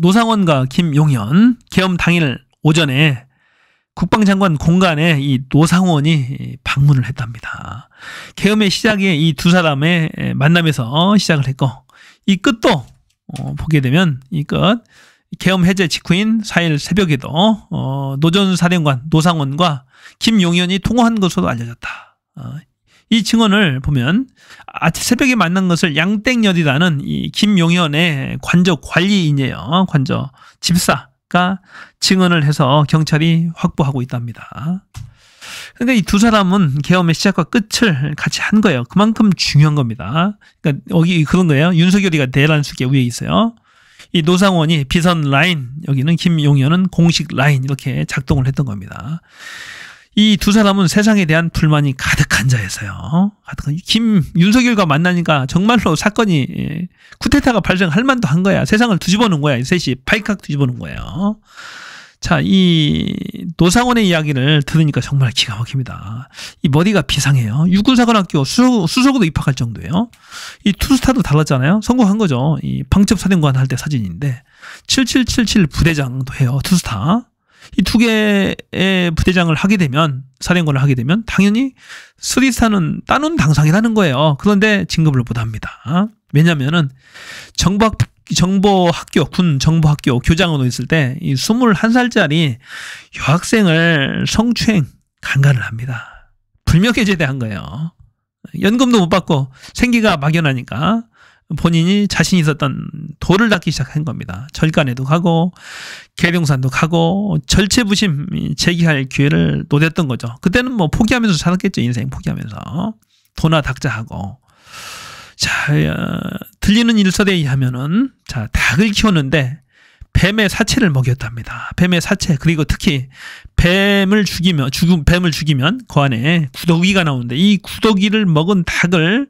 노상원과 김용현 계엄 당일 오전에 국방장관 공간에 이 노상원이 방문을 했답니다. 계엄의 시작에 이 두 사람의 만남에서 시작을 했고, 이 끝도 보게 되면 이 끝 계엄 해제 직후인 4일 새벽에도 노전 사령관 노상원과 김용현이 통화한 것으로 알려졌다. 이 증언을 보면 아침 새벽에 만난 것을 양땡열이라는 이 김용현의 관저 관리인이에요. 관저 집사가 증언을 해서 경찰이 확보하고 있답니다. 그러니까 이 두 사람은 계엄의 시작과 끝을 같이 한 거예요. 그만큼 중요한 겁니다. 그러니까 여기 그런 거예요. 윤석열이가 대란 수계 위에 있어요. 이 노상원이 비선 라인, 여기는 김용현은 공식 라인, 이렇게 작동을 했던 겁니다. 이 두 사람은 세상에 대한 불만이 가득한 자였어요. 윤석열과 만나니까 정말로 사건이 쿠데타가 발생할 만도 한 거야. 세상을 뒤집어 놓은 거야. 셋이 발칵 뒤집어 놓은 거예요. 자, 이 노상원의 이야기를 들으니까 정말 기가 막힙니다. 이 머리가 비상해요. 육군사관학교 수석으로 입학할 정도예요. 이 투스타도 달랐잖아요. 성공한 거죠. 이 방첩사령관 할 때 사진인데 7777 부대장도 해요. 투스타. 이 두 개의 부대장을 하게 되면, 사령관을 하게 되면 당연히 쓰리스타는 따놓은 당상이라는 거예요. 그런데 진급을 못합니다. 왜냐면은 정보학교, 군 정보학교 교장으로 있을 때 이 21살짜리 여학생을 성추행 강간을 합니다. 불명예제대한 거예요. 연금도 못 받고 생계가 막연하니까 본인이 자신 있었던 도를 닦기 시작한 겁니다. 절간에도 가고 계룡산도 가고 절체부심 제기할 기회를 노렸던 거죠. 그때는 뭐 포기하면서 살았겠죠. 인생 포기하면서 도나 닦자 하고. 자, 들리는 일설에 의하면은, 자, 닭을 키웠는데 뱀의 사체를 먹였답니다. 뱀의 사체. 그리고 특히 뱀을 죽이면 그 안에 구더기가 나오는데 이 구더기를 먹은 닭을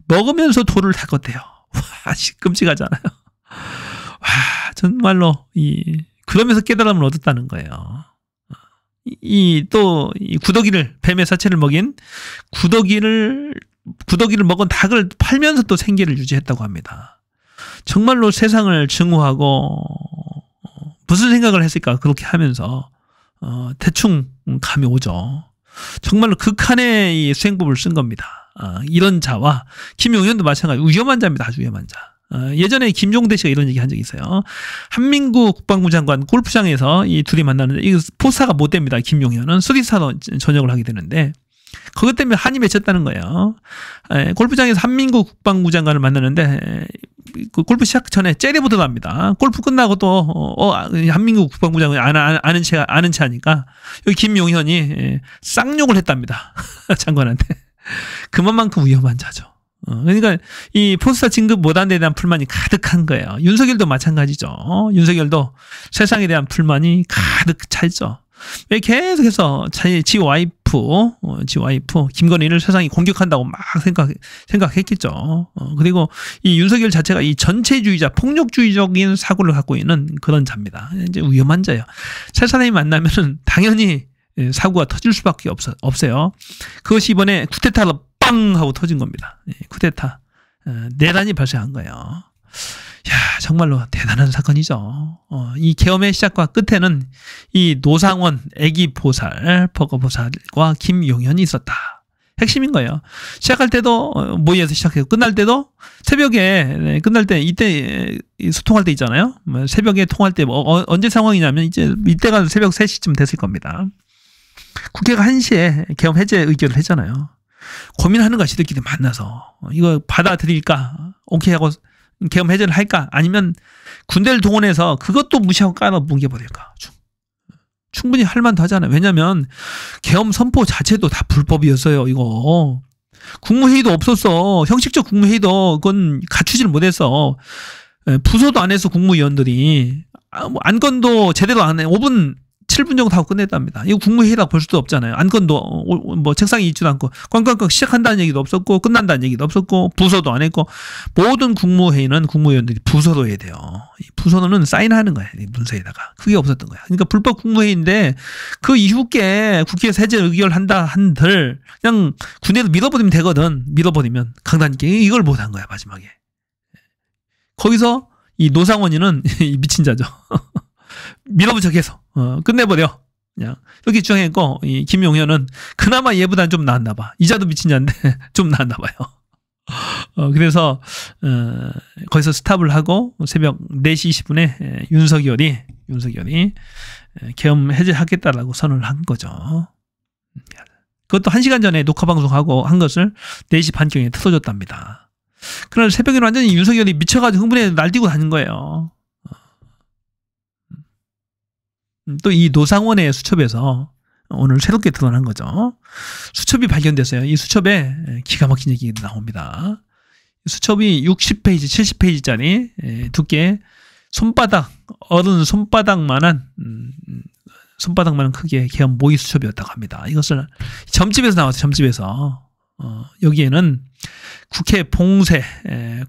먹으면서 도를 닦았대요. 와, 끔찍하잖아요. 와, 정말로 그러면서 깨달음을 얻었다는 거예요. 이 구더기를, 뱀의 사체를 먹인 구더기를 먹은 닭을 팔면서 또 생계를 유지했다고 합니다. 정말로 세상을 증오하고 무슨 생각을 했을까 그렇게 하면서 대충 감이 오죠. 정말로 극한의 이 수행법을 쓴 겁니다. 이런 자와 김용현도 마찬가지로 위험한 자입니다. 아주 위험한 자. 예전에 김종대 씨가 이런 얘기 한 적이 있어요. 한민구 국방부 장관 골프장에서 이 둘이 만나는데 이 포스타가 못 됩니다. 김용현은 수리사로 전역을 하게 되는데 그것 때문에 한이 맺혔다는 거예요. 골프장에서 한민구 국방부 장관을 만나는데 골프 시작 전에 째려보도 합니다. 골프 끝나고 또 한민구 국방부 장관이 아는 체 하니까 여기 김용현이 쌍욕을 했답니다. 장관한테. 그만큼 위험한 자죠. 그러니까 이 포스타 진급 못한 데 대한 불만이 가득한 거예요. 윤석열도 마찬가지죠. 윤석열도 세상에 대한 불만이 가득 차 있죠. 왜 계속해서 지 와이프 김건희를 세상이 공격한다고 막 생각했겠죠. 그리고 이 윤석열 자체가 이 전체주의자, 폭력주의적인 사고를 갖고 있는 그런 자입니다. 이제 위험한 자예요. 세 사람이 만나면은 당연히 사고가 터질 수밖에 없어요. 그것이 이번에 쿠데타로 빵 하고 터진 겁니다. 쿠데타 내란이 발생한 거예요. 야, 정말로 대단한 사건이죠. 이 계엄의 시작과 끝에는 이 노상원 애기 보살, 버거보살과 김용현이 있었다. 핵심인 거예요. 시작할 때도 모의에서 시작해서 끝날 때도 새벽에 끝날 때 이때 소통할 때 있잖아요. 새벽에 통할 때 언제 상황이냐면 이때가 새벽 3시쯤 됐을 겁니다. 국회가 1시에 계엄 해제 의결을 했잖아요. 고민하는 거야. 지들끼리 만나서 이거 받아들일까? 오케이 하고 계엄 해제를 할까? 아니면 군대를 동원해서 그것도 무시하고 깔아 뭉개버릴까? 충분히 할 만도 하잖아요. 왜냐면 계엄 선포 자체도 다 불법이었어요. 이거 국무회의도 없었어. 형식적 국무회의도 그건 갖추지를 못했어. 부서도 안 했어. 국무위원들이 안건도 제대로 안 해. 5분 7분 정도 하고 끝냈답니다. 이거 국무회의라고 볼 수도 없잖아요. 안건도 뭐 책상에 있지도 않고 꽝꽝꽝 시작한다는 얘기도 없었고 끝난다는 얘기도 없었고 부서도 안 했고 모든 국무회의는 국무위원들이 부서로 해야 돼요. 부서는 사인하는 거예요. 문서에다가. 그게 없었던 거야. 그러니까 불법 국무회의인데 그 이후께 국회에서 해제 의결한다 한들 그냥 군대에서 밀어버리면 되거든. 밀어버리면 강단있게 이걸 못한 거야 마지막에. 거기서 이 노상원이는 미친 자죠. 밀어붙여 계속 끝내버려. 그냥 이렇게 주장했고, 이 김용현은 그나마 얘보다는 좀 나았나 봐. 이자도 미친 자인데 좀 나았나 봐요. 그래서 거기서 스탑을 하고 새벽 4시 20분에 윤석열이 계엄 해제하겠다라고 선언을 한 거죠. 그것도 1시간 전에 녹화 방송하고 한 것을 4시 반경에 틀어줬답니다. 그날 새벽에는 완전히 윤석열이 미쳐가지고 흥분해 날뛰고 다닌 거예요. 또 이 노상원의 수첩에서 오늘 새롭게 드러난 거죠. 수첩이 발견됐어요. 이 수첩에 기가 막힌 얘기가 나옵니다. 수첩이 60페이지, 70페이지짜리 두께 어른 손바닥만한 크기의 계엄 모의 수첩이었다고 합니다. 이것을 점집에서 나왔어요. 점집에서. 여기에는 국회 봉쇄라는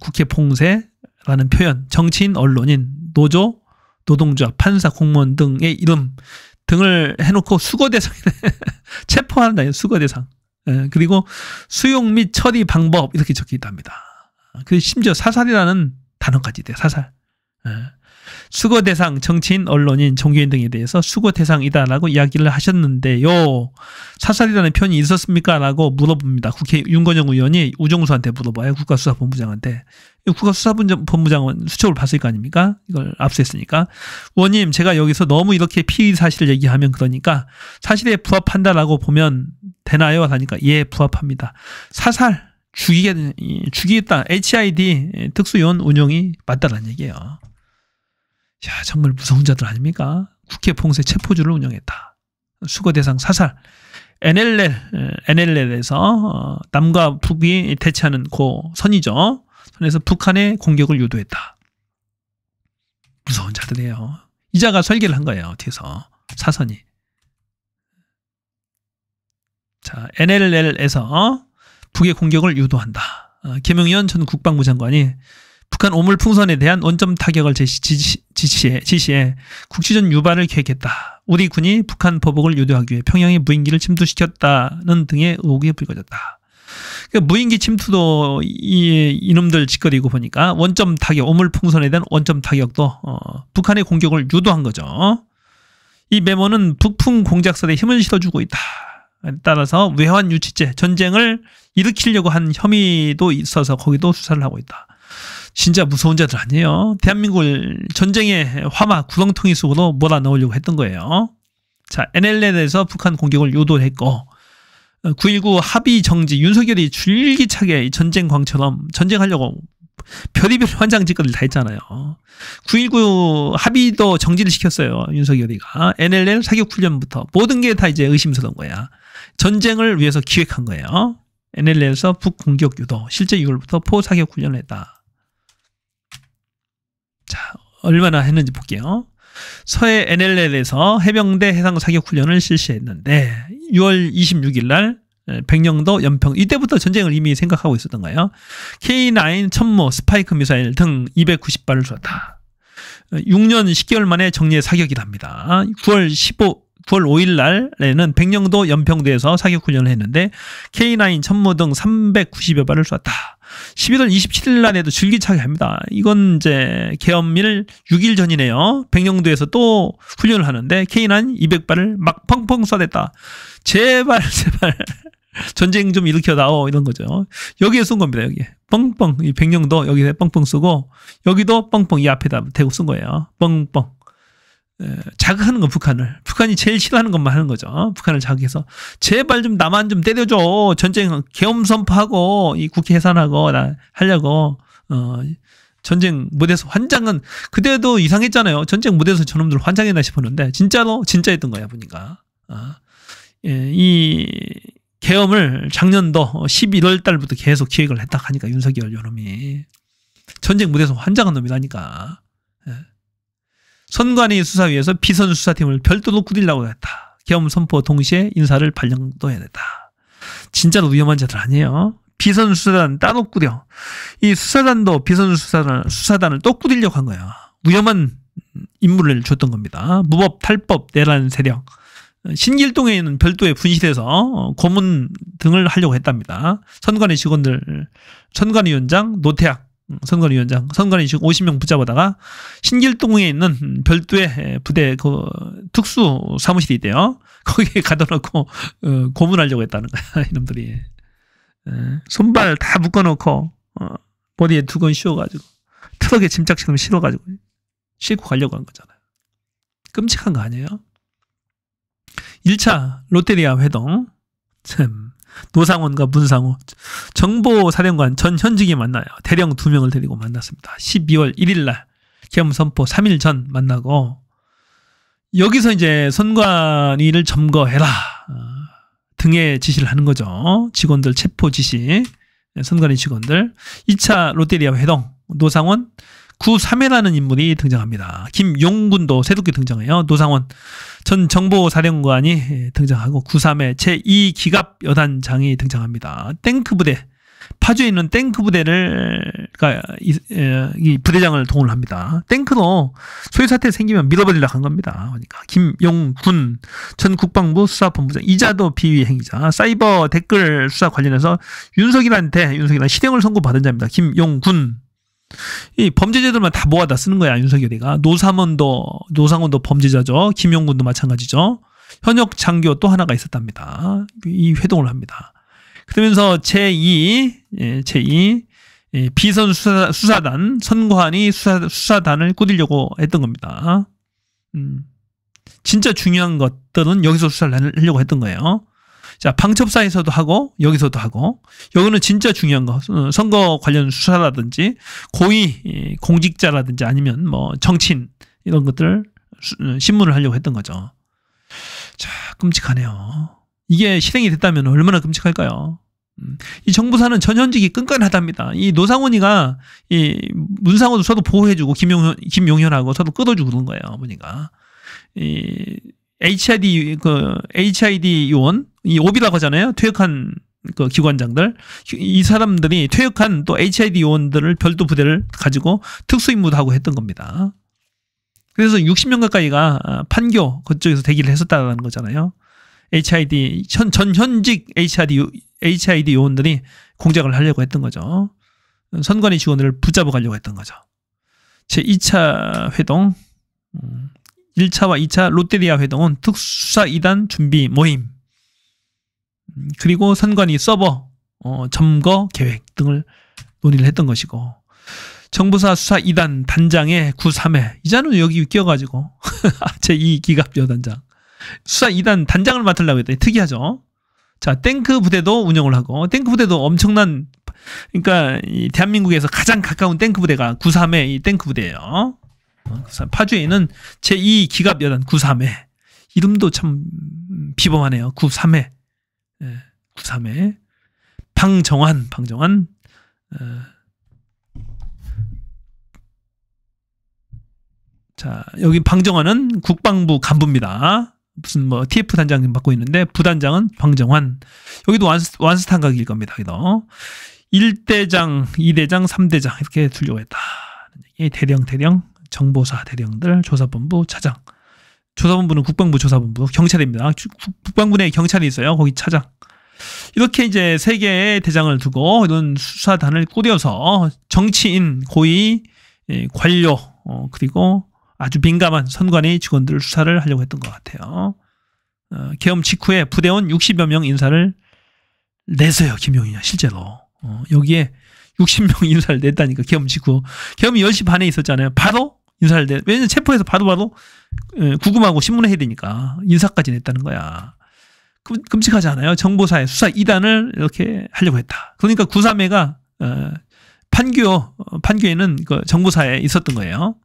표현, 정치인, 언론인, 노조, 노동조합, 판사, 공무원 등의 이름 등을 해놓고 수거 대상에 체포한다. 수거 대상. 그리고 수용 및 처리 방법 이렇게 적혀 있답니다. 그 심지어 사살이라는 단어까지 돼요. 사살. 수거 대상, 정치인, 언론인, 종교인 등에 대해서 수거 대상이다라고 이야기를 하셨는데요. 사살이라는 표현이 있었습니까? 라고 물어봅니다. 국회 윤건영 의원이 우정수한테 물어봐요. 국가수사본부장한테. 국가수사본부장은 수첩을 봤을 거 아닙니까? 이걸 압수했으니까. 의원님, 제가 여기서 너무 이렇게 피의 사실을 얘기하면 그러니까 사실에 부합한다라고 보면 되나요? 하니까 예, 부합합니다. 사살, 죽이겠다. HID 특수요원 운영이 맞다라는 얘기예요. 야, 정말 무서운 자들 아닙니까? 국회 봉쇄 체포주를 운영했다. 수거 대상 사살. NLL에서 남과 북이 대치하는 고 선이죠. 선에서 북한의 공격을 유도했다. 무서운 자들이에요. 이자가 설계를 한 거예요. 뒤에서 사선이. 자, NLL에서 북의 공격을 유도한다. 김용현 전 국방부 장관이 북한 오물풍선에 대한 원점 타격을 지시해 국지전 유발을 계획했다. 우리 군이 북한 보복을 유도하기 위해 평양의 무인기를 침투시켰다는 등의 의혹이 불거졌다. 그러니까 무인기 침투도 이놈들 짓거리고 보니까 원점 타격, 오물풍선에 대한 원점 타격도 북한의 공격을 유도한 거죠. 이 메모는 북풍 공작설에 힘을 실어주고 있다. 따라서 외환 유치죄, 전쟁을 일으키려고 한 혐의도 있어서 거기도 수사를 하고 있다. 진짜 무서운 자들 아니에요. 대한민국을 전쟁의 화마, 구렁텅이 속으로 몰아넣으려고 했던 거예요. 자, NLL에서 북한 공격을 유도했고 9.19 합의 정지, 윤석열이 줄기차게 전쟁광처럼 전쟁하려고 별의별 환장짓거리를 다 했잖아요. 9.19 합의도 정지를 시켰어요. 윤석열이가. NLL 사격훈련부터 모든 게 다 이제 의심스러운 거야. 전쟁을 위해서 기획한 거예요. NLL에서 북공격 유도, 실제 6월부터 포사격훈련을 했다. 자, 얼마나 했는지 볼게요. 서해 NLL에서 해병대 해상 사격 훈련을 실시했는데 6월 26일 날 백령도 연평 이때부터 전쟁을 이미 생각하고 있었던 거예요. K9 천모 스파이크 미사일 등 290발을 쏘았다. 6년 10개월 만에 정례 사격이랍니다. 9월 5일 날에는 백령도 연평도에서 사격 훈련을 했는데 K9 천모 등 390여 발을 쏘았다. 11월 27일 날에도 줄기차게 합니다. 이건 이제 계엄일 6일 전이네요. 백령도에서 또 훈련을 하는데 K9 200발을 막 펑펑 쏴댔다. 제발 전쟁 좀 일으켜다오 이런 거죠. 여기에 쏜 겁니다. 여기 뻥뻥 이 백령도 여기에 뻥뻥 쏘고 여기도 뻥뻥 이 앞에다 대고 쏜 거예요. 뻥뻥. 자극하는 건 북한이 제일 싫어하는 것만 하는 거죠. 북한을 자극해서 제발 좀 나만 좀 때려줘. 전쟁 계엄 선포하고 이 국회 해산하고 하려고 전쟁 무대에서 환장은 그때도 이상했잖아요. 전쟁 무대에서 저놈들 환장했나 싶었는데 진짜였던 거야 보니까. 이 계엄을 작년도 11월 달부터 계속 기획을 했다 하니까 윤석열 요놈이 전쟁 무대에서 환장한 놈이라니까. 선관위 수사위에서 비선 수사팀을 별도로 꾸리려고 했다. 계엄 선포 동시에 인사를 발령도 해야 됐다. 진짜로 위험한 자들 아니에요. 비선 수사단 따로 꾸려. 이 수사단도 비선 수사단을 또 꾸리려고 한 거야. 위험한 임무를 줬던 겁니다. 무법 탈법 내란 세력. 신길동에 있는 별도에 분실해서 고문 등을 하려고 했답니다. 선관위 직원들, 선관위원장 노태학 선관위원장, 선관위 지금 50명 붙잡아다가 신길동에 있는 별도의 부대 그 특수 사무실이 있대요. 거기에 가둬놓고 고문하려고 했다는 거야, 이놈들이. 손발 다 묶어놓고 머리에 두건 씌워가지고 트럭에 짐짝처럼 실어가지고 싣고 가려고 한 거잖아요. 끔찍한 거 아니에요? 1차 롯데리아 회동, 참 노상원과 문상호 정보사령관 전 현직이 만나요. 대령 2명을 데리고 만났습니다. 12월 1일날 계엄 선포 3일 전 만나고, 여기서 이제 선관위를 점거해라 등의 지시를 하는 거죠. 직원들 체포 지시, 선관위 직원들. 2차 롯데리아 회동, 노상원, 구삼해라는 인물이 등장합니다. 김용군도 새롭게 등장해요. 노상원 전 정보사령관이 등장하고 구삼해 제2기갑 여단장이 등장합니다. 탱크 부대, 파주에 있는 탱크 부대를 이 부대장을 동원을 합니다. 탱크도 소유 사태 생기면 밀어버리려고 한 겁니다. 그러니까 김용군 전 국방부 수사본부장, 이자도 비위 행위자, 사이버 댓글 수사 관련해서 윤석이란 실형을 선고받은 자입니다. 김용군. 이 범죄자들만 다 모아다 쓰는 거야, 윤석열이가. 노상원도 범죄자죠. 김용군도 마찬가지죠. 현역 장교 또 하나가 있었답니다. 이 회동을 합니다. 그러면서 제2 비선 수사단, 선관위 수사단을 꾸리려고 했던 겁니다. 진짜 중요한 것들은 여기서 수사를 하려고 했던 거예요. 자, 방첩사에서도 하고 여기서도 하고, 여기는 진짜 중요한 거, 선거 관련 수사라든지 고위 공직자라든지 아니면 뭐 정치인 이런 것들 신문을 하려고 했던 거죠. 자, 끔찍하네요. 이게 실행이 됐다면 얼마나 끔찍할까요? 이 정부사는 전현직이 끈끈하답니다. 이 노상원이가 이 문상호도 서로 보호해주고 김용현하고 서로 끌어주고 그런 거예요. 보니까 이 HID 요원, 이 오비라고 하잖아요. 퇴역한 그 기관장들, 이 사람들이 퇴역한 또 HID 요원들을 별도 부대를 가지고 특수 임무도 하고 했던 겁니다. 그래서 60명 가까이가 판교 그쪽에서 대기를 했었다는 거잖아요. 전현직 HID 요원들이 공작을 하려고 했던 거죠. 선관위 직원들을 붙잡아 가려고 했던 거죠. 제2차 회동, 1차와 2차 롯데리아 회동은 특수수사 2단 준비 모임, 그리고 선관위 서버 점거 계획 등을 논의를 했던 것이고, 정부사 수사 2단 단장의 구삼해, 이자는 여기 끼어가지고 제2기갑 여단장, 수사 2단 단장을 맡으려고 했더니 특이하죠. 자, 탱크 부대도 운영을 하고, 탱크 부대도 엄청난, 그러니까 이 대한민국에서 가장 가까운 탱크 부대가 구삼해 이 탱크 부대예요. 파주에 있는 제2기갑 여단 구삼해, 이름도 참 비범하네요. 구삼해, 구삼해. 방정환. 자, 여기 방정환은 국방부 간부입니다. 무슨 뭐 TF 단장 맡고 있는데 부단장은 방정환. 여기도 완스탄각일 겁니다. 여기도 1대장, 2대장, 3대장 이렇게 두려고 했다. 대령 정보사 대령들, 조사본부 차장. 조사본부는 국방부 조사본부, 경찰입니다. 국방부 내에 경찰이 있어요. 거기 차장. 이렇게 이제 세 개의 대장을 두고 이런 수사단을 꾸려서 정치인, 고위 관료, 그리고 아주 민감한 선관위 직원들 수사를 하려고 했던 것 같아요. 계엄 직후에 부대원 60여 명 인사를 냈어요. 김용현이 실제로. 여기에 60명 인사를 냈다니까. 계엄 직후. 계엄이 10시 반에 있었잖아요. 바로 인사를 내. 왜냐면 체포해서 바로 구금하고 신문을 해야 되니까 인사까지 냈다는 거야. 끔찍하지 않아요? 정보사의 수사 2단을 이렇게 하려고 했다. 그러니까 구삼해가 판교에는 그 정보사에 있었던 거예요.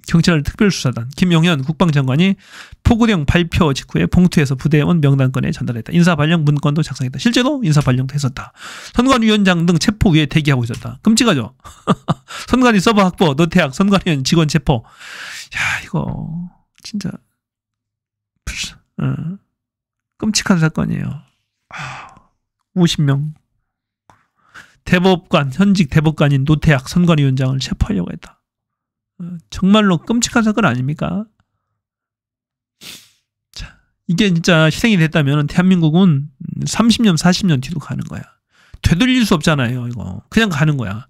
경찰 특별수사단 김용현 국방장관이 포구령 발표 직후에 봉투에서 부대원 명단권에 전달했다. 인사발령 문건도 작성했다. 실제로 인사발령도 했었다. 선관위원장 등 체포 위에 대기하고 있었다. 끔찍하죠? 선관위 서버 확보, 노태학 선관위원 직원 체포. 야, 이거 진짜 끔찍한 사건이에요. 50명 대법관, 현직 대법관인 노태학 선관위원장을 체포하려고 했다. 정말로 끔찍한 사건 아닙니까? 자, 이게 진짜 실행이 됐다면 대한민국은 30년, 40년 뒤로 가는 거야. 되돌릴 수 없잖아요. 이거 그냥 가는 거야.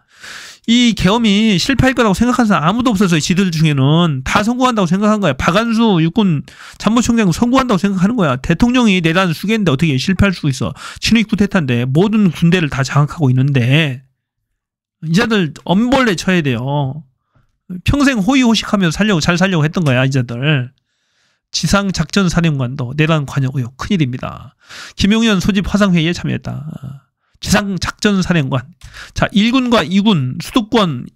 이 계엄이 실패할 거라고 생각하는 사람 아무도 없었어요. 지들 중에는 다 성공한다고 생각한 거야. 박안수 육군 참모총장 성공한다고 생각하는 거야. 대통령이 내란 수개인데 어떻게 실패할 수 있어. 친위 쿠데타인데 모든 군대를 다 장악하고 있는데 이자들 엄벌레 쳐야 돼요. 평생 호의호식하면서 잘 살려고 했던 거야. 이자들. 지상작전사령관도 내란 관여 의혹 큰일입니다. 김용현 소집 화상회의에 참여했다. 지상작전사령관. 자, 1군과 2군 수도권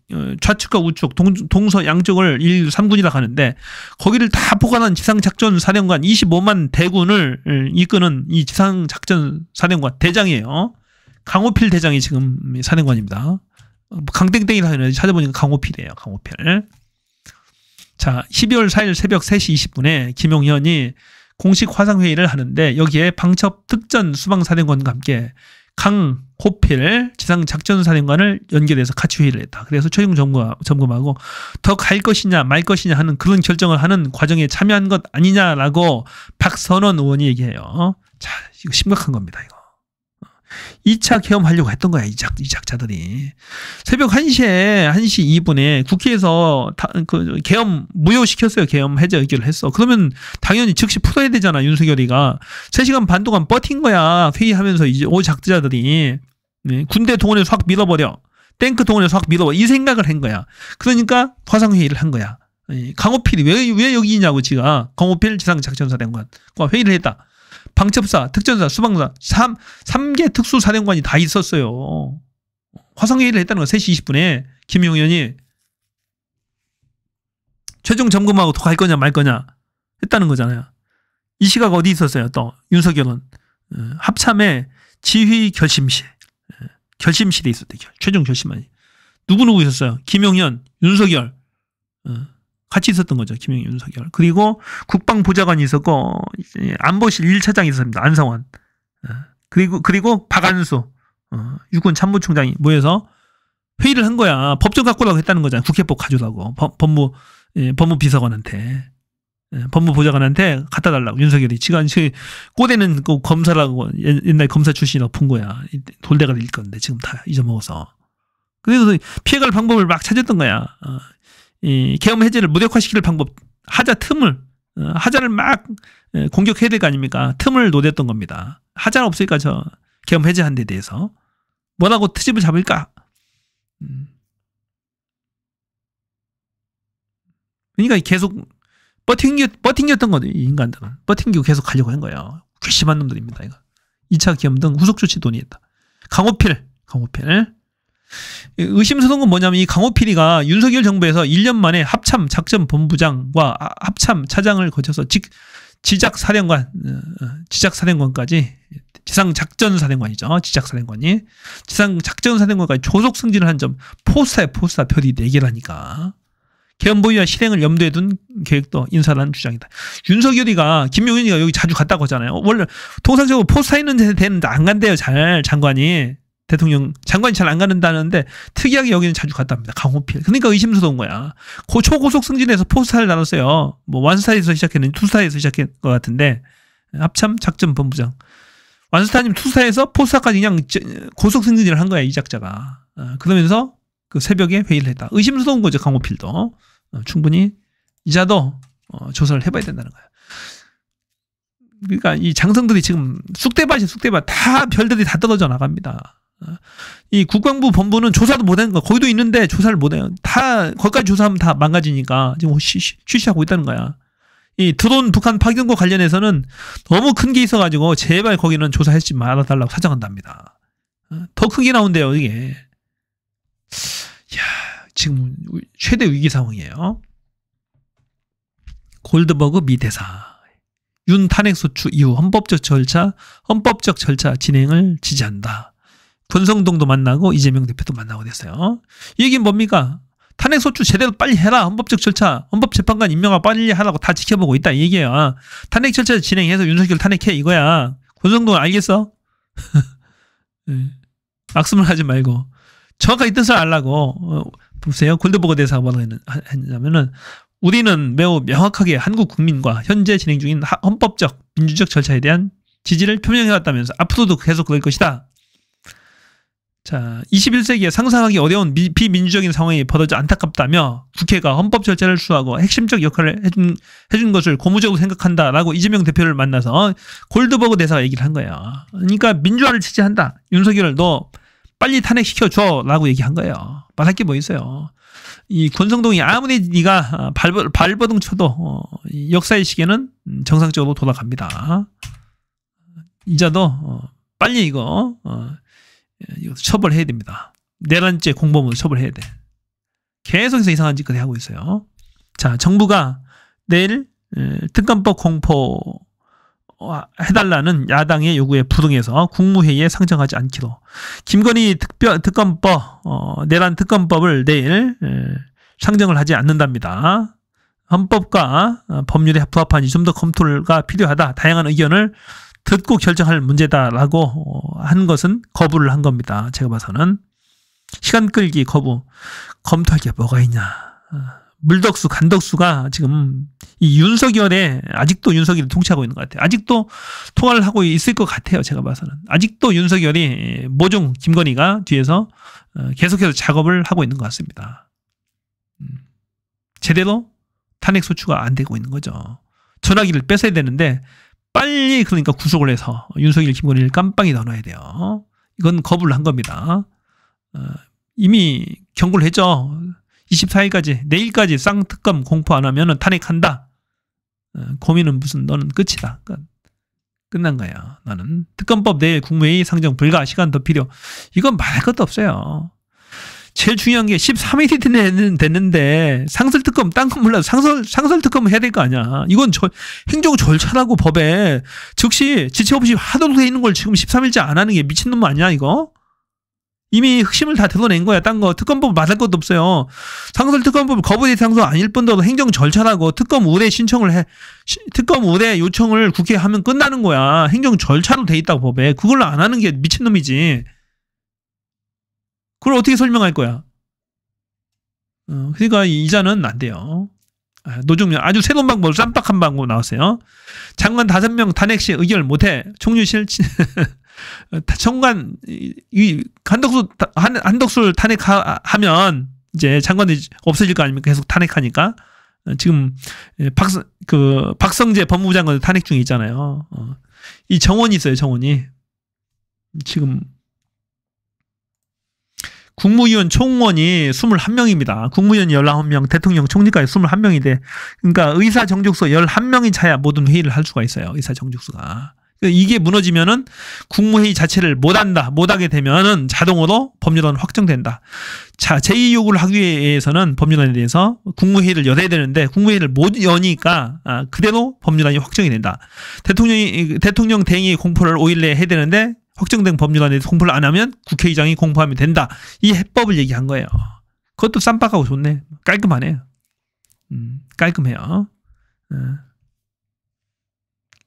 좌측과 우측 동서 양쪽을 1, 3군이라고 하는데 거기를 다 포괄한 지상작전사령관 25만 대군을 이끄는 이 지상작전사령관 대장이에요. 강호필 대장이 지금 사령관입니다. 강땡땡이라 하는 찾아보니까 강호필이에요. 강호필. 자, 12월 4일 새벽 3시 20분에 김용현이 공식 화상회의를 하는데 여기에 방첩 특전 수방사령관과 함께 강호필 지상작전사령관을 연결해서 같이 회의를 했다. 그래서 최종 점검하고 더 갈 것이냐 말 것이냐 하는 그런 결정을 하는 과정에 참여한 것 아니냐라고 박선원 의원이 얘기해요. 자, 이거 심각한 겁니다. 이거. 2차 계엄하려고 했던 거야. 이작자들이. 새벽 1시 2분에 국회에서 계엄 무효시켰어요. 계엄 해제 의결을 했어. 그러면 당연히 즉시 풀어야 되잖아. 윤석열이가. 3시간 반 동안 버틴 거야. 회의하면서 이제 오작자들이. 군대 동원해서 확 밀어버려. 탱크 동원해서 확 밀어버려. 이 생각을 한 거야. 그러니까 화상회의를 한 거야. 강호필이 왜 여기 있냐고 지가. 강호필 지상작전사령관과 회의를 했다. 방첩사, 특전사, 수방사 3개 특수사령관이 다 있었어요. 화상회의를 했다는 거 3시 20분에 김용현이 최종 점검하고 더 갈 거냐 말 거냐 했다는 거잖아요. 이 시각 어디 있었어요? 또 윤석열은 합참의 지휘 결심실 결심실에 있었대. 최종 결심안이. 누구 있었어요? 김용현, 윤석열 같이 있었던 거죠. 김용현, 윤석열. 그리고 국방보좌관이 있었고 안보실 1차장이 있었습니다. 안성환. 그리고 박안수 육군 참모총장이 모여서 회의를 한 거야. 법정 갖고 오라고 했다는 거잖아. 국회법 가져오라고. 법무비서관한테. 법무보좌관한테 갖다 달라고. 윤석열이. 지금 꼬대는 그 검사라고 옛날 검사 출신이라고 푼 거야. 돌대가리 일 건데 지금 다 잊어먹어서. 그래서 피해갈 방법을 막 찾았던 거야. 이 계엄 해제를 무력화시킬 방법, 하자 틈을, 하자를 막 공격해야 될 거 아닙니까? 틈을 노렸던 겁니다. 하자는 없으니까 저 계엄 해제한 데 대해서 뭐라고 트집을 잡을까? 그러니까 계속 버팅겼던 거죠. 이 인간들은. 버팅기고 계속 가려고 한 거예요. 괘씸한 놈들입니다. 이거. 2차 계엄 등 후속 조치 논의했다. 강호필. 의심스러운 건 뭐냐면 이 강호필이가 윤석열 정부에서 1년 만에 합참 작전본부장과 합참 차장을 거쳐서 지작사령관까지 지상작전사령관이죠. 지작사령관이 지상작전사령관까지 조속 승진을 한 점 포스타 별이 4개라니까. 계엄 보유와 실행을 염두에 둔 계획도 인사라는 주장이다. 윤석열이가 김용현이가 여기 자주 갔다고 하잖아요. 원래 통상적으로 포스타 있는 데는 안 간대요. 잘 장관이. 대통령 장관이 잘 안 가는다는데 특이하게 여기는 자주 갔답니다. 강호필. 그러니까 의심스러운 거야. 초고속 승진해서 포스타를 나눴어요. 뭐 완스타에서 시작했는지 투스타에서 시작한 것 같은데 합참 작전본부장. 완스타님 투스타에서 포스타까지 그냥 고속 승진을 한 거야. 이 작자가. 그러면서 그 새벽에 회의를 했다. 의심스러운 거죠. 강호필도. 충분히 이자도 조사를 해봐야 된다는 거야. 그러니까 이 장성들이 지금 쑥대밭이 다 별들이 다 떨어져 나갑니다. 이 국방부 본부는 조사도 못하는 거. 거기도 있는데 조사를 못해요. 다 거기까지 조사하면 다 망가지니까 지금 쉬쉬하고 있다는 거야. 이 드론 북한 파견과 관련해서는 너무 큰 게 있어가지고 제발 거기는 조사하지 말아달라고 사정한답니다. 더 큰 게 나온대요 이게. 야, 지금 최대 위기 상황이에요. 골드버그 미 대사. 윤 탄핵소추 이후 헌법적 절차 진행을 지지한다. 권성동도 만나고 이재명 대표도 만나고 됐어요. 이 얘기는 뭡니까? 탄핵소추 제대로 빨리 해라. 헌법적 절차, 헌법재판관 임명하 빨리 하라고 다 지켜보고 있다 이 얘기야. 탄핵 절차 진행해서 윤석열 탄핵해 이거야. 권성동 알겠어? 악수를 하지 말고 정확하게 뜻을 알라고. 보세요. 골드버그 대사가 뭐라고 했냐면은 우리는 매우 명확하게 한국 국민과 현재 진행 중인 헌법적 민주적 절차에 대한 지지를 표명해왔다면서 앞으로도 계속 그럴 것이다. 자, 21세기에 상상하기 어려운 비민주적인 상황이 벌어져 안타깝다며 국회가 헌법 절차를 수호하고 핵심적 역할을 해준 것을 고무적으로 생각한다라고 이재명 대표를 만나서 골드버그 대사가 얘기를 한 거예요. 그러니까 민주화를 지지한다. 윤석열을 너 빨리 탄핵시켜줘 라고 얘기한 거예요. 말할 게 뭐 있어요. 이 권성동이 아무리 네가 발버둥 쳐도 역사의 시계는 정상적으로 돌아갑니다. 이자도 빨리 이거 처벌해야 됩니다. 내란죄 공범으로 처벌해야 돼. 계속해서 이상한 짓거리 하고 있어요. 자, 정부가 내일 특검법 공포해달라는 야당의 요구에 부응해서 국무회의에 상정하지 않기로. 김건희 특검법, 내란 특검법을 내일 상정을 하지 않는답니다. 헌법과 법률에 부합한지 좀 더 검토가 필요하다. 다양한 의견을 듣고 결정할 문제다라고 한 것은 거부를 한 겁니다. 제가 봐서는. 시간 끌기 거부. 검토할 게 뭐가 있냐. 물덕수, 간덕수가 지금 이 윤석열에 아직도 윤석열이 통치하고 있는 것 같아요. 아직도 통화를 하고 있을 것 같아요. 제가 봐서는. 아직도 윤석열이 모종 김건희가 뒤에서 계속해서 작업을 하고 있는 것 같습니다. 제대로 탄핵 소추가 안 되고 있는 거죠. 전화기를 뺏어야 되는데 빨리 그러니까 구속을 해서 윤석열, 김건희를 깜빵에 넣어놔야 돼요. 이건 거부를 한 겁니다. 이미 경고를 했죠. 24일까지 내일까지 쌍특검 공포 안 하면 탄핵한다. 고민은 무슨 너는 끝이다. 끝난 거야. 나는 특검법 내일 국무회의 상정 불가. 시간 더 필요. 이건 말할 것도 없어요. 제일 중요한 게 13일이 됐는데 상설특검 딴 건 몰라도 상설특검을 해야 될 거 아니야. 이건 행정 절차라고 법에 즉시 지체 없이 하도록 돼 있는 걸 지금 13일째 안 하는 게 미친놈 아니야 이거? 이미 핵심을 다 드러낸 거야. 딴 거 특검법 맞을 것도 없어요. 상설특검법 거부 대상도 아닐 뿐더러 행정 절차라고 특검 의뢰 신청을 해. 특검 의뢰 요청을 국회에 하면 끝나는 거야. 행정 절차로 돼 있다고 법에. 그걸 안 하는 게 미친놈이지. 그걸 어떻게 설명할 거야? 그러니까 이자는 안 돼요. 노종면 아주 새로운 방법, 쌈박한 방법 나왔어요. 장관 5명 탄핵 시 의결 못해. 총리실 장관 한덕수를 탄핵하면 이제 장관이 없어질 거 아닙니까? 계속 탄핵하니까. 지금 박성재 법무부 장관 탄핵 중에 있잖아요. 이 정원이 있어요. 정원이 지금. 국무위원 총원이 21명입니다. 국무위원 19명, 대통령 총리까지 21명인데, 그러니까 의사 정족수 11명이 차야 모든 회의를 할 수가 있어요. 의사 정족수가. 이게 무너지면은 국무회의 자체를 못하게 되면은 자동으로 법률안 확정된다. 자, 제2 요구를 하기 위해서는 법률안에 대해서 국무회의를 열어야 되는데, 국무회의를 못 여니까, 그대로 법률안이 확정이 된다. 대통령 대행의 공포를 5일 내에 해야 되는데, 확정된 법률안에 대해서 공포를 안 하면 국회의장이 공포하면 된다. 이 해법을 얘기한 거예요. 그것도 쌈박하고 좋네. 깔끔하네요. 깔끔해요.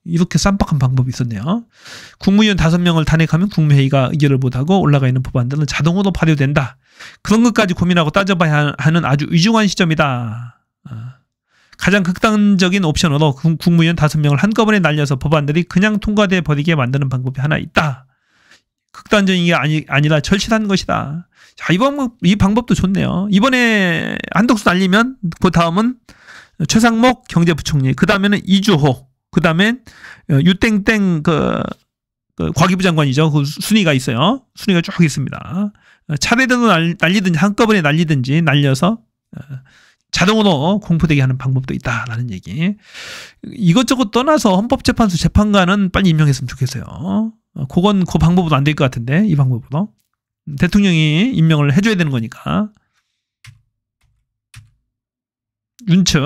이렇게 쌈박한 방법이 있었네요. 국무위원 5명을 탄핵하면 국무회의가 의결을 못하고 올라가 있는 법안들은 자동으로 발효된다. 그런 것까지 고민하고 따져봐야 하는 아주 위중한 시점이다. 가장 극단적인 옵션으로 국무위원 5명을 한꺼번에 날려서 법안들이 그냥 통과돼 버리게 만드는 방법이 하나 있다. 극단적인 게 아니라 절실한 것이다. 자, 이 방법도 좋네요. 이번에 한덕수 날리면 그 다음은 최상목 경제부총리, 그 다음에는 이주호, 그 다음엔 유땡땡 과기부 장관이죠. 그 순위가 있어요. 순위가 쭉 있습니다. 차례대로 날리든지 한꺼번에 날리든지 날려서 자동으로 공포되게 하는 방법도 있다라는 얘기. 이것저것 떠나서 헌법재판소 재판관은 빨리 임명했으면 좋겠어요. 그건 그 방법으로 안 될 것 같은데, 이 방법으로. 대통령이 임명을 해줘야 되는 거니까. 윤측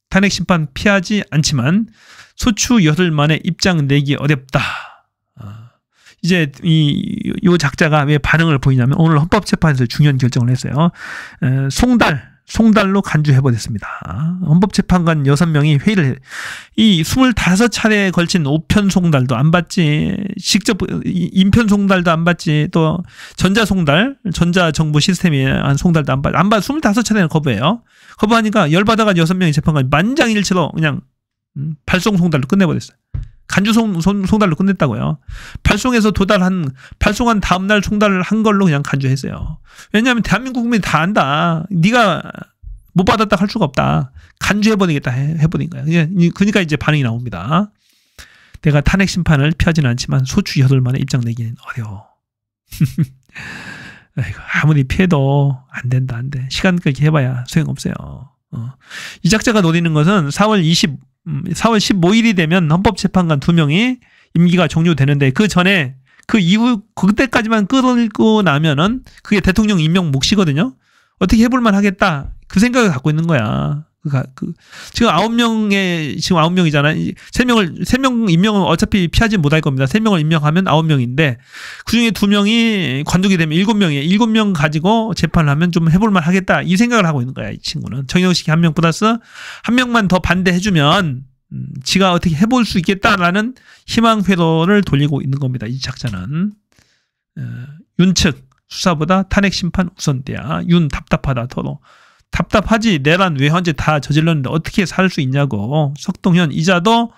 탄핵 심판 피하지 않지만 소추 열흘 만에 입장 내기 어렵다. 이제 요 작자가 왜 반응을 보이냐면 오늘 헌법재판소에서 중요한 결정을 했어요. 송달로 간주해버렸습니다. 헌법재판관 6명이 회의를 이 25차례에 걸친 우편 송달도 안 받지, 직접 인편 송달도 안 받지, 또 전자송달, 전자정부 시스템에 한 송달도 안 받, 25차례는 거부해요. 거부하니까 열받아가 6명의 재판관이 만장일치로 그냥 발송 송달로 끝내버렸어요. 간주 송달로 끝냈다고요. 발송한 다음날 송달을 한 걸로 그냥 간주했어요. 왜냐하면 대한민국 국민이 다 안다. 네가 못 받았다 할 수가 없다. 간주해버리겠다 해버린 거야. 그러니까 이제 반응이 나옵니다. 내가 탄핵 심판을 피하지는 않지만 소추 8만에 입장 내기는 어려워. 아무리 피해도 안 된다, 안 돼. 시간 끌기 해봐야 소용없어요. 이 작자가 노리는 것은 4월 15일이 되면 헌법재판관 2명이 임기가 종료되는데 그 전에 그 이후 그때까지만 끌고 나면은 그게 대통령 임명 몫이거든요. 어떻게 해볼만 하겠다. 그 생각을 갖고 있는 거야. 지금 9명이잖아. 3명 임명은 어차피 피하지 못할 겁니다. 3명을 임명하면 9명인데, 그 중에 2명이 관두게 되면 7명이에요. 7명 가지고 재판을 하면 좀 해볼만 하겠다. 이 생각을 하고 있는 거야, 이 친구는. 정영식이 1명 플러스 1명만 더 반대해주면, 지가 어떻게 해볼 수 있겠다라는 희망 회로를 돌리고 있는 겁니다. 이 작자는. 윤측, 수사보다 탄핵 심판 우선돼야. 윤 답답하다, 더러. 답답하지. 내란 외환죄 다 저질렀는데 어떻게 살 수 있냐고. 석동현 이자도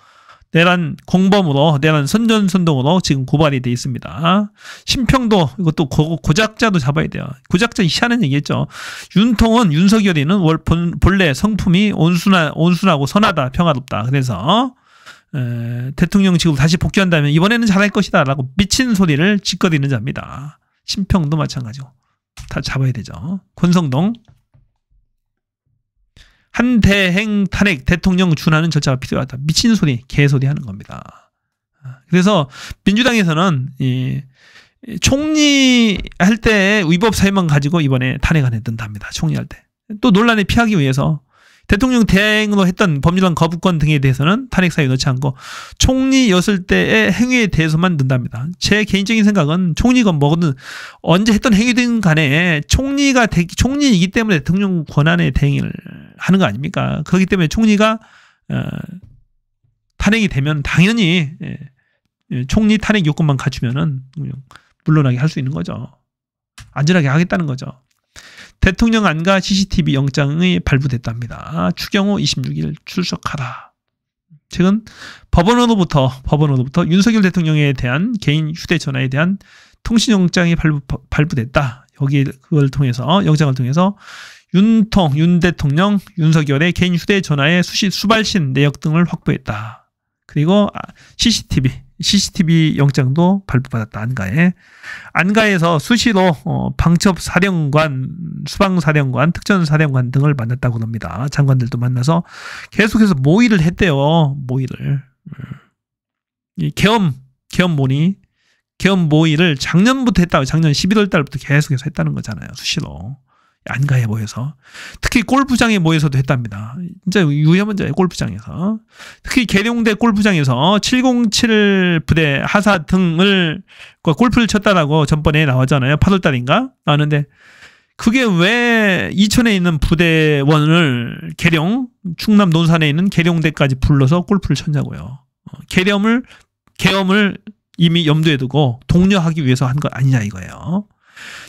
내란 공범으로, 내란 선전선동으로 지금 고발이 돼 있습니다. 심평도, 이것도 고작자도 잡아야 돼요. 고작자 희한한 얘기했죠. 윤통은, 윤석열이는 본래 성품이 온순하고 선하다, 평화롭다. 그래서 대통령 직으로 다시 복귀한다면 이번에는 잘할 것이다 라고 미친 소리를 짓거리는 자입니다. 심평도 마찬가지고 다 잡아야 되죠. 권성동, 한대행 탄핵 대통령 준하는 절차가 필요하다. 미친 소리, 개소리 하는 겁니다. 그래서 민주당에서는 총리 할 때 위법 사유만 가지고 이번에 탄핵 안 했던답니다. 총리할 때. 또 논란을 피하기 위해서 대통령 대행으로 했던 법률안 거부권 등에 대해서는 탄핵 사유 넣지 않고 총리였을 때의 행위에 대해서만 넣는답니다. 제 개인적인 생각은 총리건 뭐든 언제 했던 행위든 간에 총리이기 때문에 대통령 권한에 대행을 하는 거 아닙니까? 그렇기 때문에 총리가 탄핵이 되면 당연히 총리 탄핵 요건만 갖추면은 물러나게 할 수 있는 거죠. 안전하게 하겠다는 거죠. 대통령 안가 CCTV 영장이 발부됐답니다. 추경호 26일 출석하라. 최근 법원으로부터 윤석열 대통령에 대한 개인 휴대전화에 대한 통신영장이 발부됐다. 그걸 통해서, 영장을 통해서 윤 대통령, 윤석열의 개인 휴대전화의 수발신 내역 등을 확보했다. 그리고 CCTV 영장도 발부받았다. 안가에서 수시로 방첩사령관, 수방사령관, 특전사령관 등을 만났다고 합니다. 장관들도 만나서 계속해서 모의를 했대요. 모의를. 이 계엄 모의를 작년부터 했다고. 작년 11월 달부터 계속해서 했다는 거잖아요. 수시로. 안가에 모여서. 특히 골프장에 모여서도 했답니다. 진짜 유해한 자예요. 골프장에서. 특히 계룡대 골프장에서 707 부대 하사 등을 골프를 쳤다라고 전번에 나왔잖아요. 8월달인가? 나왔는데 그게 왜 이천에 있는 부대원을 충남 논산에 있는 계룡대까지 불러서 골프를 쳤냐고요. 계엄을 이미 염두에 두고 독려하기 위해서 한 것 아니냐 이거예요.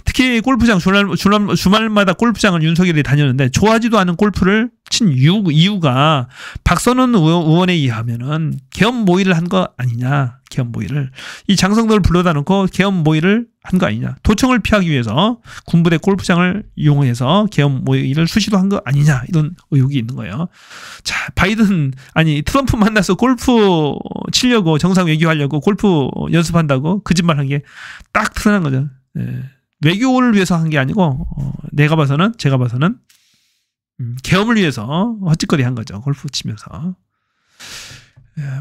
특히 골프장, 주말마다 골프장을 윤석열이 다녔는데 좋아하지도 않은 골프를 친 이유가 박선원 의원에 의하면은 계엄 모의를 한 거 아니냐. 계엄 모의를. 이 장성들을 불러다 놓고 계엄 모의를 한 거 아니냐. 도청을 피하기 위해서 군부대 골프장을 이용해서 계엄 모의를 수시로 한 거 아니냐. 이런 의혹이 있는 거예요. 자, 트럼프 만나서 골프 치려고, 정상 외교하려고 골프 연습한다고 거짓말 한 게 딱 드러난 거죠. 네. 외교를 위해서 한 게 아니고 제가 봐서는 계엄을 위해서 헛짓거리 한 거죠. 골프 치면서.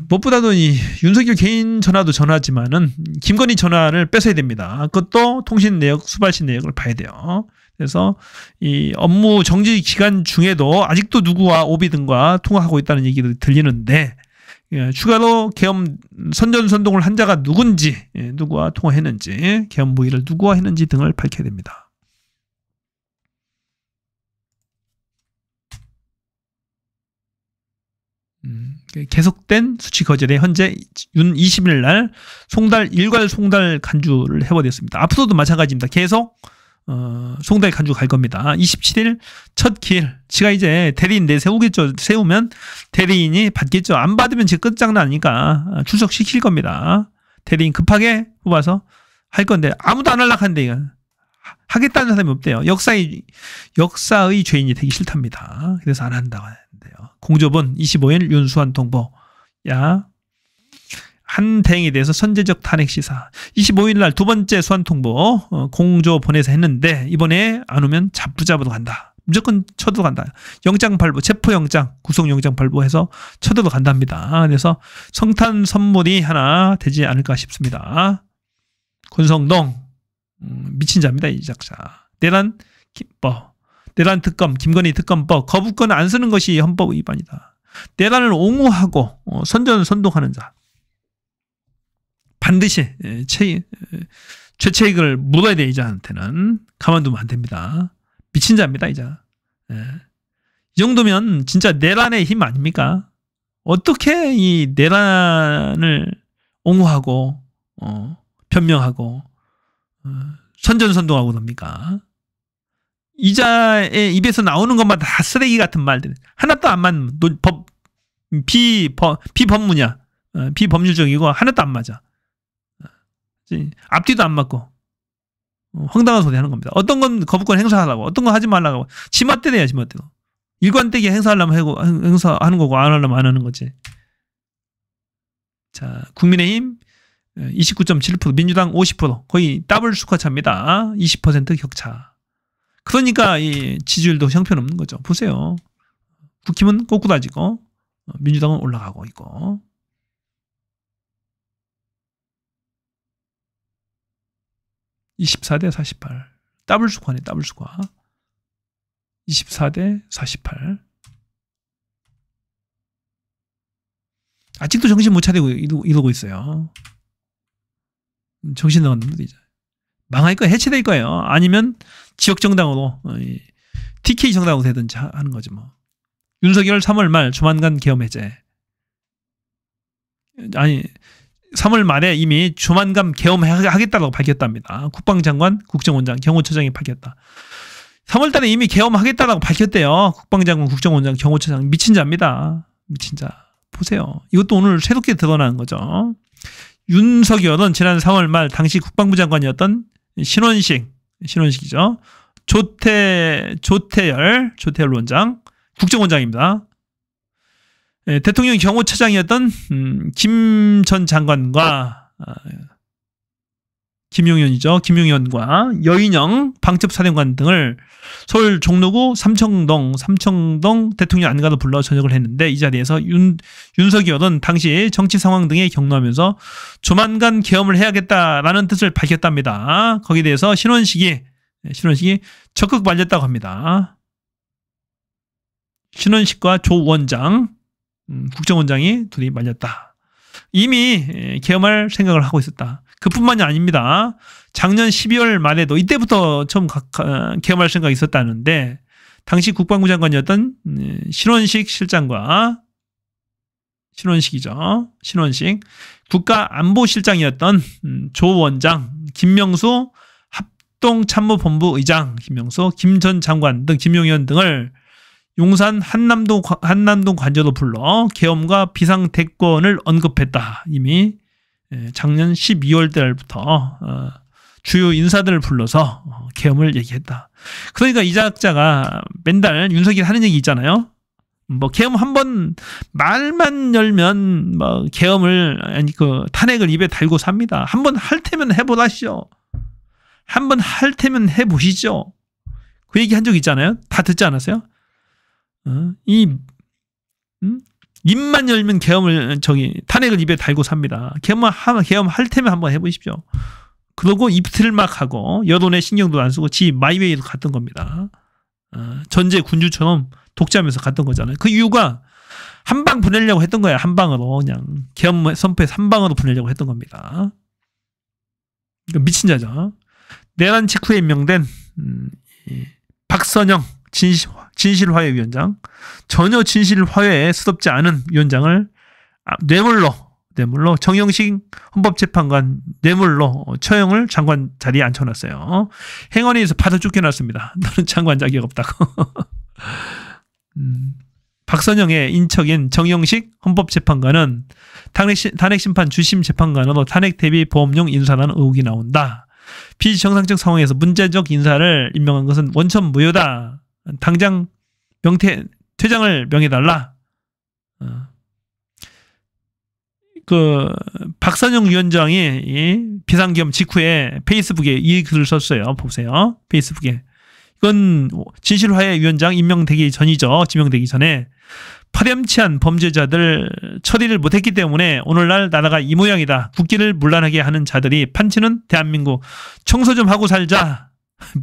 무엇보다도 이 윤석열 개인 전화도 전화지만은 김건희 전화를 뺏어야 됩니다. 그것도 통신 내역, 수발신 내역을 봐야 돼요. 그래서 이 업무 정지 기간 중에도 아직도 누구와 오비 등과 통화하고 있다는 얘기도 들리는데, 추가로 계엄 선전선동을 한 자가 누군지, 누구와 통화했는지, 계엄 모의를 누구와 했는지 등을 밝혀야 됩니다. 계속된 수치 거절에 현재 윤 20일 날 일괄 송달 간주를 해버렸습니다. 앞으로도 마찬가지입니다. 계속 송달에 간주 갈 겁니다. 27일 첫 기일. 지가 이제 대리인 내세우겠죠. 세우면 대리인이 받겠죠. 안 받으면 제 끝장난 아니까 출석시킬 겁니다. 대리인 급하게 뽑아서 할 건데 아무도 안 하려고 이거 하겠다는 사람이 없대요. 역사의 죄인이 되기 싫답니다. 그래서 안 한다고 하는데요. 공조본 25일 윤수환 통보. 야, 한 대행에 대해서 선제적 탄핵 시사. 25일 날 두 번째 수환 통보 공조 보내서 했는데 이번에 안 오면 잡부잡으로 간다. 무조건 쳐들어 간다. 영장 발부, 체포영장, 구속영장 발부해서 쳐들어 간답니다. 그래서 성탄 선물이 하나 되지 않을까 싶습니다. 권성동 미친 자입니다. 이 작자. 내란 특검, 김건희 특검법 거부권 안 쓰는 것이 헌법 위반이다. 내란을 옹호하고 선전선동하는 자. 반드시 죄책을 물어야 돼. 이자한테는 가만두면 안 됩니다. 미친 자입니다. 이자. 이 정도면 진짜 내란의 힘 아닙니까? 어떻게 이 내란을 옹호하고 변명하고 선전선동하고 납니까? 이자의 입에서 나오는 것마다 다 쓰레기 같은 말들. 하나도 안 맞는 비법무냐. 비법률적이고 하나도 안 맞아. 앞뒤도 안 맞고 황당한 소리 하는 겁니다. 어떤 건 거부권 행사하려고, 어떤 건 하지 말라고. 지멋대로야, 지멋대로. 일관되게 행사하려면 행사하는 거고 안 하려면 안 하는 거지. 자, 국민의힘 29.7%, 민주당 50%, 거의 더블 수가 차입니다. 20% 격차. 그러니까 이 지지율도 형편없는 거죠. 보세요. 국힘은 꼬꾸라지고 민주당은 올라가고 있고. 24대 48. 더블 수가네, 더블 수가. 24대 48. 아직도 정신 못 차리고 이러고 있어요. 정신 나간 놈들이죠. 망할 거야, 해체될 거예요. 아니면 지역 정당으로 TK 정당으로 되든지 하는 거지 뭐. 윤석열 3월 말 조만간 계엄 해제. 아니 3월 말에 이미 조만간 계엄하겠다고 밝혔답니다. 국방장관, 국정원장, 경호처장이 밝혔다. 3월 달에 이미 계엄하겠다고 밝혔대요. 국방장관, 국정원장, 경호처장. 미친 자입니다. 미친 자. 보세요. 이것도 오늘 새롭게 드러나는 거죠. 윤석열은 지난 3월 말 당시 국방부 장관이었던 신원식이죠. 조태열 원장, 국정원장입니다. 대통령 경호처장이었던 김 전 장관과 김용현과 여인영 방첩사령관 등을 서울 종로구 삼청동 대통령 안가로 불러 전역을 했는데 이 자리에서 윤석열은 당시 정치 상황 등에 격려하면서 조만간 계엄을 해야겠다라는 뜻을 밝혔답니다. 거기에 대해서 신원식이 적극 말렸다고 합니다. 신원식과 조 원장, 국정원장이 둘이 말렸다. 이미 계엄할 생각을 하고 있었다. 그뿐만이 아닙니다. 작년 12월 말에도 이때부터 처음 계엄할 생각이 있었다는데 당시 국방부 장관이었던 신원식 실장과 신원식 국가안보실장이었던 조 원장, 김명수 합동참모본부 의장, 김 전 장관 등 김용현 등을 용산 한남동 관저로 불러 계엄과 비상대권을 언급했다. 이미 작년 12월 달부터 주요 인사들을 불러서 계엄을 얘기했다. 그러니까 이 작자가 맨날 윤석열이 하는 얘기 있잖아요. 뭐 계엄 한번 말만 열면 뭐 계엄을 탄핵을 입에 달고 삽니다. 한번 할 테면 해보라시오. 한번 할 테면 해보시죠. 그 얘기 한 적 있잖아요. 다 듣지 않았어요? 입만 열면 탄핵을 입에 달고 삽니다. 계엄 할 테면 한번 해보십시오. 그러고 이틀 막 하고 여론에 신경도 안 쓰고 지 마이웨이로 갔던 겁니다. 전제 군주처럼 독재하면서 갔던 거잖아요. 그 이유가 한 방 보내려고 했던 거야. 한 방으로 그냥 계엄 선포해서 한 방으로 보내려고 했던 겁니다. 미친 자죠. 내란 직후에 임명된 박선영 진실화해위원장, 전혀 진실화해에 스럽지 않은 위원장을 뇌물로 뇌물로, 정영식 헌법재판관 뇌물로 처형을 장관 자리에 앉혀놨어요. 행원위에서 바로 쫓겨났습니다. 너는 장관 자격 없다고. 박선영의 인척인 정영식 헌법재판관은 탄핵심판 주심 재판관으로 탄핵 대비 보험용 인사라는 의혹이 나온다. 비정상적 상황에서 문제적 인사를 임명한 것은 원천 무효다. 당장 퇴장을 명해달라. 박선영 위원장이 이 비상계엄 직후에 페이스북에 이 글을 썼어요. 보세요. 페이스북에. 이건 진실화해 위원장 임명되기 전이죠. 지명되기 전에 파렴치한 범죄자들 처리를 못했기 때문에 오늘날 나라가 이 모양이다. 국기를 문란하게 하는 자들이 판치는 대한민국 청소 좀 하고 살자.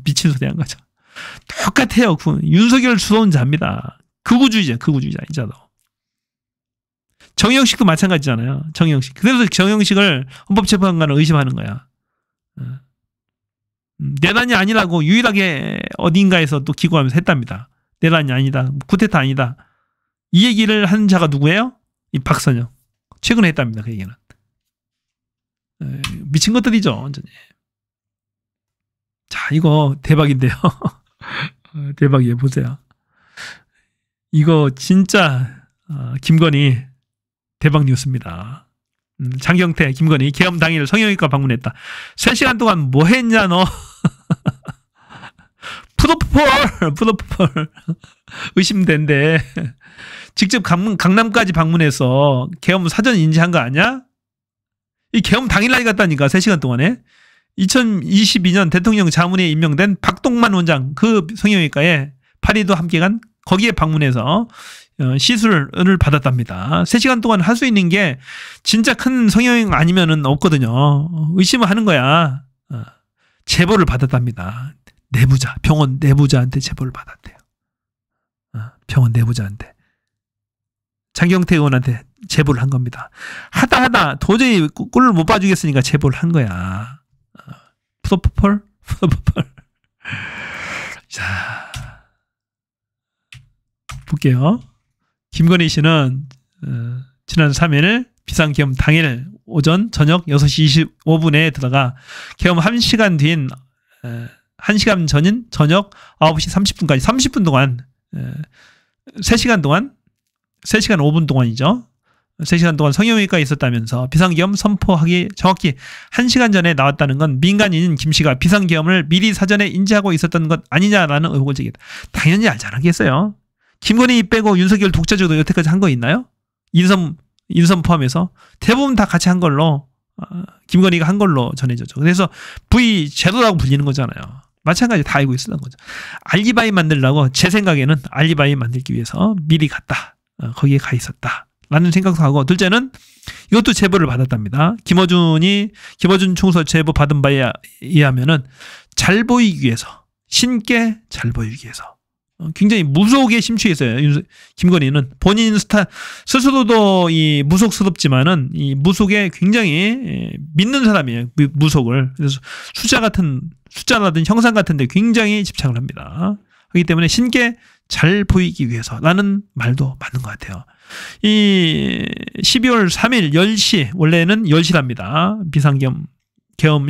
미친 소리 한 거죠. 똑같아요. 윤석열 수호자입니다. 극우주의자 이 자도. 정영식도 마찬가지잖아요. 정영식. 그래서 정영식을 헌법재판관을 의심하는 거야. 내란이 아니라고 유일하게 어딘가에서 또 기고하면서 했답니다. 내란이 아니다. 쿠데타 아니다. 이 얘기를 한 자가 누구예요? 이 박선영. 최근에 했답니다. 그 얘기는. 미친 것들이죠. 완전히. 자, 이거 대박인데요. 대박이에요. 보세요. 이거 진짜 김건희 대박 뉴스입니다. 장경태, 김건희 계엄 당일 성형외과 방문했다. 3시간 동안 뭐 했냐 너. 푸드폴 의심된대. 직접 강남까지 방문해서 계엄 사전 인지한 거 아니야? 이 계엄 당일날 갔다니까. 3시간 동안에. 2022년 대통령 자문에 임명된 박동만 원장, 그 성형외과에 파리도 함께 간 거기에 방문해서 시술을 받았답니다. 3시간 동안 할 수 있는 게 진짜 큰 성형 아니면은 없거든요. 의심을 하는 거야. 제보를 받았답니다. 내부자, 병원 내부자한테 제보를 받았대요. 병원 내부자한테. 장경태 의원한테 제보를 한 겁니다. 하다 도저히 꼴을 못 봐주겠으니까 제보를 한 거야. 푸드폴. 자, 볼게요. 김건희 씨는 지난 3일 비상계엄 당일 오전 저녁 6시 25분에 들어가 계엄 1시간 뒤인 1시간 전인 저녁 9시 30분까지 30분 동안 3시간 5분 동안이죠. 3시간 동안 성형외과에 있었다면서 비상계엄 선포하기 정확히 1시간 전에 나왔다는 건 민간인인 김 씨가 비상계엄을 미리 사전에 인지하고 있었던 것 아니냐라는 의혹을 제기했다. 당연히 알지 않았겠어요. 김건희 빼고 윤석열 독자적으로 여태까지 한 거 있나요? 인선 포함해서 대부분 다 같이 한 걸로 김건희가 한 걸로 전해졌죠. 그래서 V 제로라고 불리는 거잖아요. 마찬가지 다 알고 있었던 거죠. 알리바이 만들려고 제 생각에는 알리바이 만들기 위해서 미리 갔다. 거기에 가 있었다. 라는 생각도 하고, 둘째는 이것도 제보를 받았답니다. 김어준 총수 제보 받은 바에 의하면은 잘 보이기 위해서, 신께 잘 보이기 위해서 굉장히 무속에 심취했어요. 김건희는 본인 스스로도 이 무속스럽지만은 이 무속에 굉장히 믿는 사람이에요. 무속을. 그래서 숫자라든 형상 같은데 굉장히 집착을 합니다. 그렇기 때문에 신께 잘 보이기 위해서라는 말도 맞는 것 같아요. 이 12월 3일 10시, 원래는 10시랍니다. 비상계엄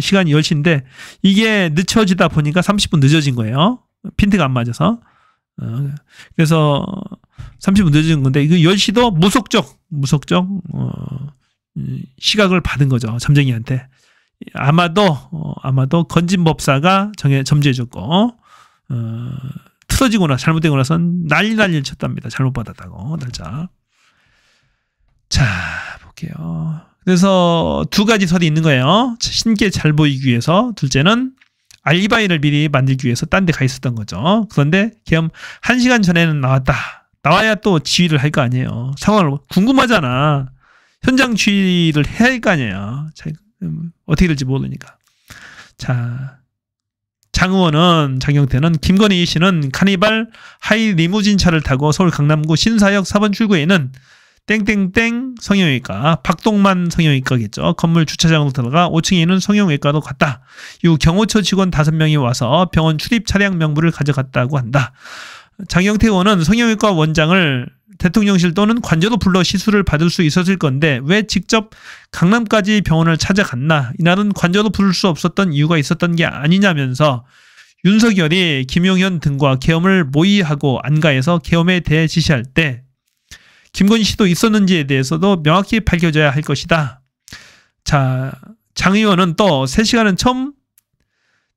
시간이 10시인데 이게 늦춰지다 보니까 30분 늦어진 거예요. 핀트가 안 맞아서. 그래서 30분 늦어진 건데 이거 10시도 무속적 시각을 받은 거죠. 점쟁이한테. 아마도 건진법사가 점지해줬고 틀어지거나 잘못되고 나선 난리를 쳤답니다. 잘못 받았다고 날짜. 자, 볼게요. 그래서 두 가지 설이 있는 거예요. 신께 잘 보이기 위해서, 둘째는 알리바이를 미리 만들기 위해서 딴 데 가 있었던 거죠. 그런데 계엄 1시간 전에는 나왔다. 나와야 또 지휘를 할 거 아니에요. 상황을 궁금하잖아. 현장 지휘를 해야 할 거 아니에요. 어떻게 될지 모르니까. 자, 장 의원은, 장경태는 김건희 씨는 카니발 하이 리무진 차를 타고 서울 강남구 신사역 4번 출구에 있는 땡땡땡 성형외과, 박동만 성형외과겠죠. 건물 주차장으로 들어가 5층에 있는 성형외과로 갔다. 이후 경호처 직원 5명이 와서 병원 출입 차량 명부를 가져갔다고 한다. 장경태 의원은 성형외과 원장을 대통령실 또는 관저로 불러 시술을 받을 수 있었을 건데 왜 직접 강남까지 병원을 찾아갔나? 이날은 관저로 부를 수 없었던 이유가 있었던 게 아니냐면서 윤석열이 김용현 등과 계엄을 모의하고 안가해서 계엄에 대해 지시할 때 김건희 씨도 있었는지에 대해서도 명확히 밝혀져야 할 것이다. 자, 장 의원은 또 3시간은 처음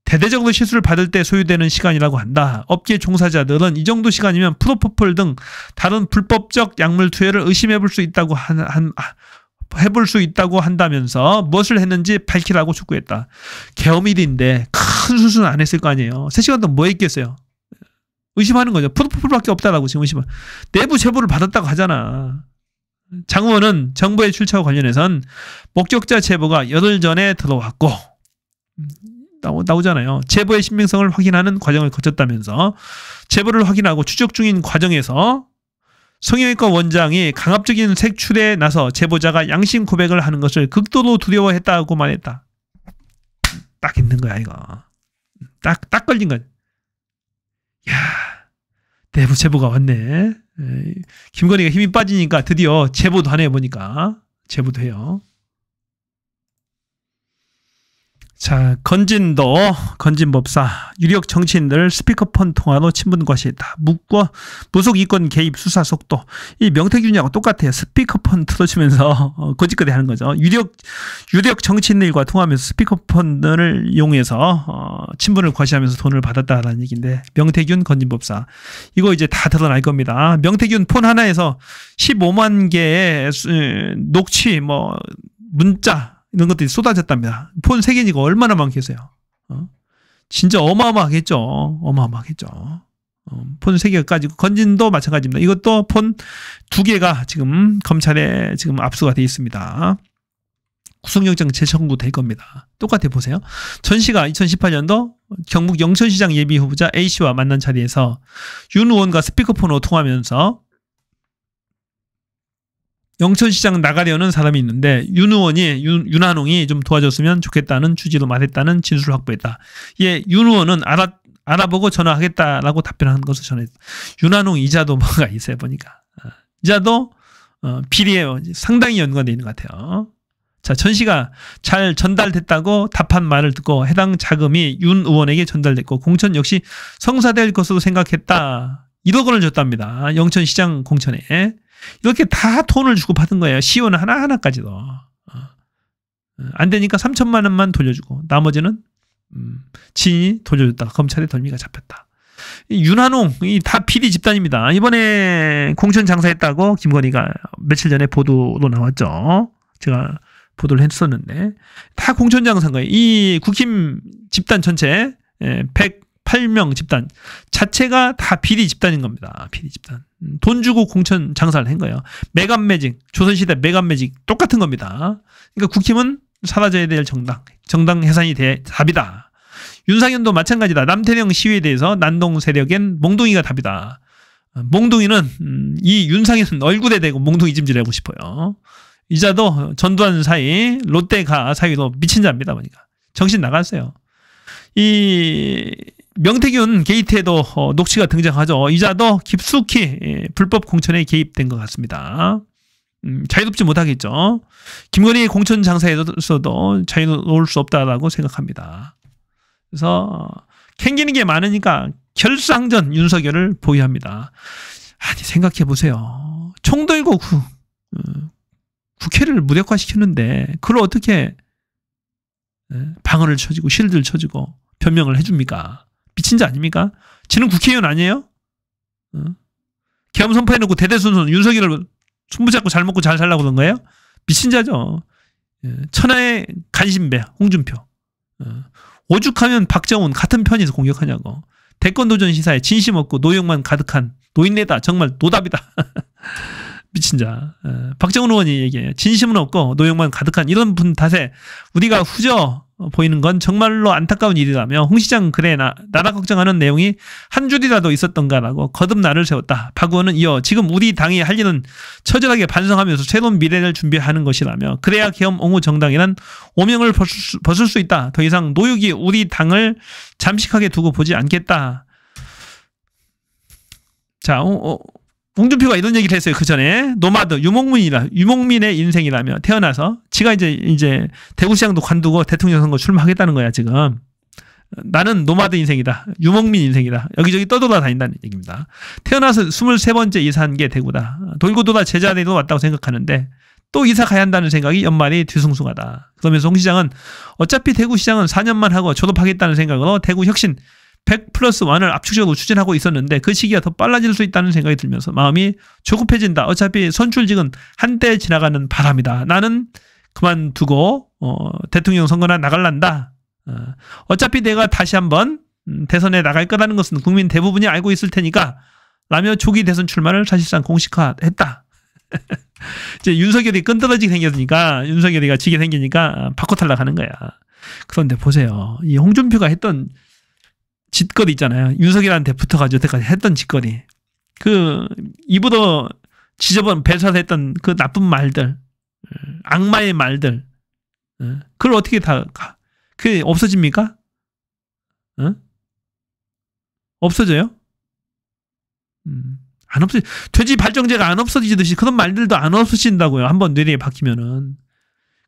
대대적으로 시술을 받을 때 소요되는 시간이라고 한다. 업계 종사자들은 이 정도 시간이면 프로포폴 등 다른 불법적 약물 투여를 의심해볼 수 있다고 해볼 수 있다고 한다면서 무엇을 했는지 밝히라고 촉구했다. 계엄일인데 큰 수술은 안 했을 거 아니에요. 3시간 동안 뭐 했겠어요. 의심하는 거죠. 프로포폴밖에 없다라고 지금 의심은. 내부 제보를 받았다고 하잖아. 장 의원은 정부의 출처와 관련해선 목격자 제보가 열흘 전에 들어왔고 나오잖아요. 제보의 신빙성을 확인하는 과정을 거쳤다면서 제보를 확인하고 추적 중인 과정에서 성형외과 원장이 강압적인 색출에 나서 제보자가 양심 고백을 하는 것을 극도로 두려워했다고 말했다. 딱 있는 거야 이거. 딱 걸린 거야. 야, 내부 제보가 왔네. 김건희가 힘이 빠지니까 드디어 제보도 하네 보니까. 제보도 해요. 자, 건진법사, 유력 정치인들 스피커폰 통화로 친분 과시했다. 무속 이권 개입 수사 속도. 이 명태균이하고 똑같아요. 스피커폰 틀어주면서 거짓거리 하는 거죠. 유력 정치인들과 통화하면서 스피커폰을 이용해서 친분을 과시하면서 돈을 받았다라는 얘기인데 명태균 건진법사. 이거 이제 다 드러날 겁니다. 명태균 폰 하나에서 15만 개의 녹취, 문자 이런 것들이 쏟아졌답니다. 폰 3개니까 얼마나 많겠어요. 진짜 어마어마하겠죠. 폰 3개가 가지고 건진도 마찬가지입니다. 이것도 폰 2개가 지금 검찰에 지금 압수가 돼 있습니다. 구속영장 재청구 될 겁니다. 똑같아 보세요. 전 씨가 2018년도 경북 영천시장 예비 후보자 A씨와 만난 자리에서 윤 의원과 스피커폰으로 통화하면서 영천시장 나가려는 사람이 있는데 윤 의원이 윤한홍이 좀 도와줬으면 좋겠다는 취지로 말했다는 진술을 확보했다. 예, 윤 의원은 알아보고 전화하겠다라고 답변한 것을 전했다. 윤한홍 이자도 뭔가 있어요 보니까. 이자도 비리에 상당히 연관되어 있는 것 같아요. 자, 전 씨가 잘 전달됐다고 답한 말을 듣고 해당 자금이 윤 의원에게 전달됐고 공천 역시 성사될 것으로 생각했다. 1억 원을 줬답니다. 영천시장 공천에. 이렇게 다 돈을 주고 받은 거예요. 시의원 하나하나까지도. 안 되니까 3천만 원만 돌려주고 나머지는 지인이 돌려줬다가 검찰에 덜미가 잡혔다. 윤한홍 다 비리 집단입니다. 이번에 공천 장사했다고 김건희가 며칠 전에 보도로 나왔죠. 제가 보도를 했었는데 다 공천 장사인 거예요. 이 국힘 집단 전체 108명 집단 자체가 다 비리 집단인 겁니다. 비리 집단. 돈 주고 공천 장사를 한 거예요. 매간매직, 조선시대 매간매직 똑같은 겁니다. 그러니까 국힘은 사라져야 될 정당 해산이 답이다. 윤상현도 마찬가지다. 남태령 시위에 대해서 난동 세력엔 몽둥이가 답이다. 몽둥이는 이 윤상현 얼굴에 대고 몽둥이 찜질하고 싶어요. 이자도 전두환 사이 롯데가 사이로 미친 자입니다. 보니까 정신 나갔어요. 이 명태균 게이트에도 녹취가 등장하죠. 이자도 깊숙이 불법 공천에 개입된 것 같습니다. 자유롭지 못하겠죠. 김건희 공천 장사에서도 자유로울 수 없다라고 생각합니다. 그래서 캥기는 게 많으니까 결상전 윤석열을 보유합니다. 아니 생각해보세요. 총 들고 국회를 무력화시켰는데 그걸 어떻게 방어를 쳐주고 실드를 쳐주고 변명을 해줍니까? 미친 자 아닙니까? 지는 국회의원 아니에요? 계엄 선포해놓고 대대손손 윤석열을 손붙잡고 잘 먹고 잘 살라고 그런 거예요? 미친 자죠. 천하의 간신배 홍준표. 오죽하면 박정훈 같은 편에서 공격하냐고. 대권도전 시사에 진심 없고 노역만 가득한 노인네다. 정말 노답이다. 미친 자. 박정훈 의원이 얘기해요. 진심은 없고 노역만 가득한 이런 분 탓에 우리가 후져 보이는 건 정말로 안타까운 일이라며 홍 시장 그래 나라 걱정하는 내용이 한 줄이라도 있었던가라고 거듭날을 세웠다. 박 의원은 이어 지금 우리 당이 할 일은 처절하게 반성하면서 새로운 미래를 준비하는 것이라며 그래야 계엄 옹호 정당이란 오명을 벗을 수 있다. 더 이상 노역이 우리 당을 잠식하게 두고 보지 않겠다. 자, 홍준표가 이런 얘기를 했어요. 그 전에 노마드 유목민의 인생이라며 태어나서 지가 이제 대구시장도 관두고 대통령 선거 출마하겠다는 거야 지금. 나는 노마드 인생이다. 유목민 인생이다. 여기저기 떠돌아다닌다는 얘기입니다. 태어나서 23번째 이사한 게 대구다. 돌고 돌아 제자리로 왔다고 생각하는데 또 이사 가야 한다는 생각이 연말이 뒤숭숭하다. 그러면서 홍 시장은 어차피 대구시장은 4년만 하고 졸업하겠다는 생각으로 대구 혁신 100+1을 압축적으로 추진하고 있었는데 그 시기가 더 빨라질 수 있다는 생각이 들면서 마음이 조급해진다. 어차피 선출직은 한때 지나가는 바람이다. 나는 그만두고 대통령 선거나 나갈란다. 어차피 내가 다시 한번 대선에 나갈 거라는 것은 국민 대부분이 알고 있을 테니까 라며 조기 대선 출마를 사실상 공식화했다. 이제 윤석열이 끈떨어지게 생겼으니까 윤석열이가 지게 생기니까 바꿔 탈락하는 거야. 그런데 보세요. 이 홍준표가 했던 짓거리 있잖아요. 윤석열한테 붙어가지고 여태까지 했던 짓거리. 그 입으로 지저분 배설했던 그 나쁜 말들, 악마의 말들, 그걸 어떻게 다 그게 없어집니까? 없어져요? 안 없어. 돼지 발정제가 안 없어지듯이 그런 말들도 안 없어진다고요. 한번 뇌리에 박히면은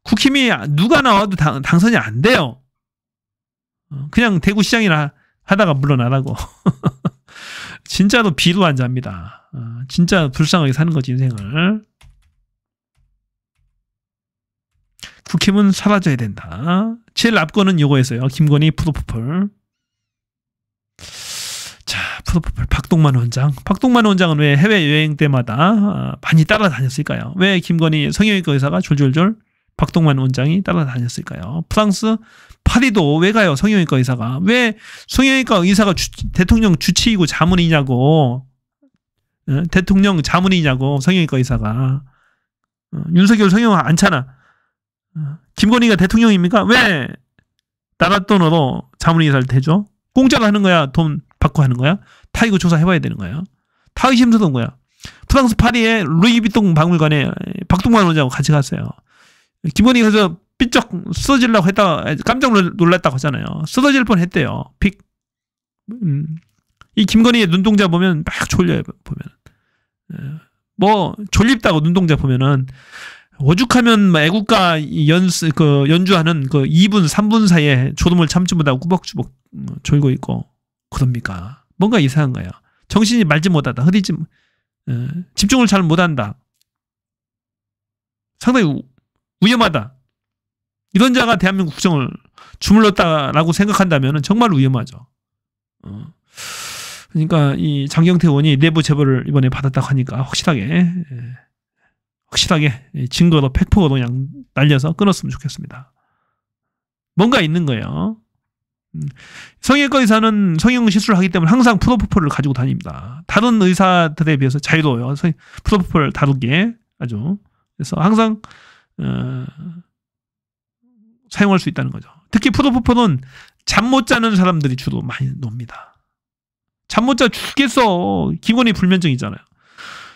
국힘이 누가 나와도 당선이 안 돼요. 그냥 대구시장이나 하다가 물러나라고. 진짜로 비루한자입니다. 진짜 불쌍하게 사는 거지 인생을. 국힘은 사라져야 된다. 제일 앞거는 요거였어요. 김건희 프로포폴. 자, 프로포폴 박동만 원장. 박동만 원장은 왜 해외여행 때마다 많이 따라다녔을까요? 왜 김건희 성형외과 의사가 졸졸졸 박동만 원장이 따라다녔을까요? 프랑스 파리도 왜 가요? 성형외과 의사가. 왜 성형외과 의사가 대통령 주치의고 자문이냐고. 대통령 자문이냐고 성형외과 의사가. 윤석열 성형 않잖아. 김건희가 대통령입니까? 왜 나라 돈으로 자문의사를 대줘? 공짜로 하는 거야? 돈 받고 하는 거야? 다 이거 조사해봐야 되는 거야. 다 의심스러운 거야. 프랑스 파리의 루이비통 박물관에 박동만 원장하고 같이 갔어요. 김건희가 그래서 삐쩍 쓰러지려고 했다가 깜짝 놀랐다고 하잖아요. 쓰러질 뻔 했대요. 픽. 이 김건희의 눈동자 보면 막 졸려요. 보면. 뭐 졸립다고 눈동자 보면은 오죽하면 애국가 연주하는 그 2분 3분 사이에 졸음을 참지 못하고 꾸벅꾸벅 졸고 있고 그럽니까? 뭔가 이상한 거야. 정신이 맑지 못하다. 흐리지 집중을 잘 못한다. 상당히 위험하다. 이런 자가 대한민국 국정을 주물렀다라고 생각한다면 정말 위험하죠. 그러니까 이 장경태 의원이 내부 제보를 이번에 받았다고 하니까 확실하게 증거로 팩폭으로 그냥 날려서 끊었으면 좋겠습니다. 뭔가 있는 거예요. 성형외과 의사는 성형 시술을 하기 때문에 항상 프로포폴을 가지고 다닙니다. 다른 의사들에 비해서 자유로워요. 프로포폴 다루기에 아주. 그래서 항상 사용할 수 있다는 거죠. 특히 프로포폴은 잠 못 자는 사람들이 주로 많이 놉니다. 잠 못 자 죽겠어. 기본이 불면증이잖아요.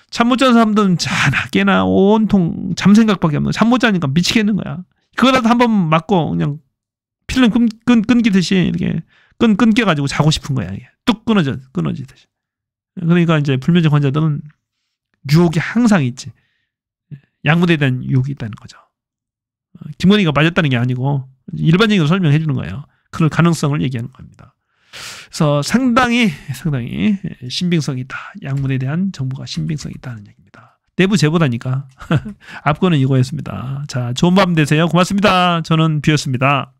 잠 못 자는 사람들은 자나 깨나 온통 잠 생각밖에 없는 거야. 잠 못 자니까 미치겠는 거야. 그거라도 한번 맞고 그냥 필름 끊기듯이 이렇게 끊겨가지고 자고 싶은 거야. 이게. 뚝 끊어지듯이. 그러니까 이제 불면증 환자들은 유혹이 항상 있지. 약물에 대한 유혹이 있다는 거죠. 김건희가 맞았다는 게 아니고 일반적으로 설명해 주는 거예요. 그럴 가능성을 얘기하는 겁니다. 그래서 상당히 신빙성이 있다. 약물에 대한 정보가 신빙성이 있다는 얘기입니다. 내부 제보다니까. 앞거는 이거였습니다. 자, 좋은 밤 되세요. 고맙습니다. 저는 뷰였습니다.